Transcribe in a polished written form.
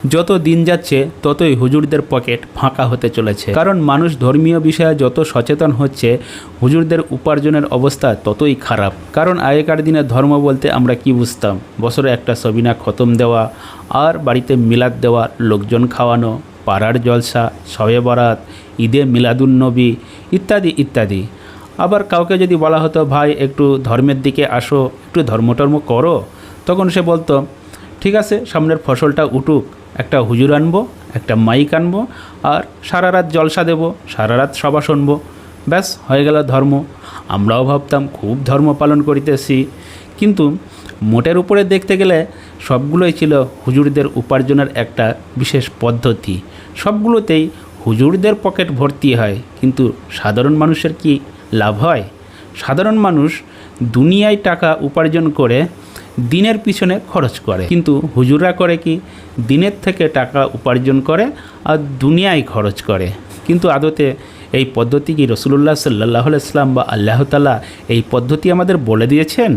যত দিন যাচ্ছে ততই হুজুরদের পকেট ফাঁকা হতে চলেছে, কারণ মানুষ ধর্মীয় বিষয়ে যত সচেতন হচ্ছে হুজুরদের উপার্জনের অবস্থা ততই খারাপ। কারণ আগেকার দিনে ধর্ম বলতে আমরা কি বুঝতাম? বছরে একটা সবিনা খতম দেওয়া, আর বাড়িতে মিলাদ দেওয়া, লোকজন খাওয়ানো, পাড়ার জলসা, শবে বরাত, ঈদে মিলাদুন্নবী ইত্যাদি ইত্যাদি। আবার কাউকে যদি বলা হতো ভাই একটু ধর্মের দিকে আসো, একটু ধর্ম করো, তখন সে বলতো ঠিক আছে, সামনের ফসলটা উঠুক, একটা হুজুর আনবো, একটা মাইক আনবো, আর সারা রাত জলসা দেবো, সারা রাত সভা শুনবো, ব্যাস হয়ে গেল ধর্ম। আমরাও ভাবতাম খুব ধর্ম পালন করিতেছি, কিন্তু মোটের উপরে দেখতে গেলে সবগুলোই ছিল হুজুরদের উপার্জনের একটা বিশেষ পদ্ধতি। সবগুলোতেই হুজুরদের পকেট ভর্তি হয়, কিন্তু সাধারণ মানুষের কি লাভ হয়? সাধারণ মানুষ দুনিয়ায় টাকা উপার্জন করে দিনের পিছনে খরচ করে, কিন্তু হুজুররা করে কি? দিনের থেকে টাকা উপার্জন করে আর দুনিয়ায় খরচ করে। কিন্তু আদতে এই পদ্ধতি কি রাসূলুল্লাহ সাল্লাল্লাহু আলাইহি ওয়াসাল্লাম বা আল্লাহ তাআলা এই পদ্ধতি আমাদের বলে দিয়েছেন?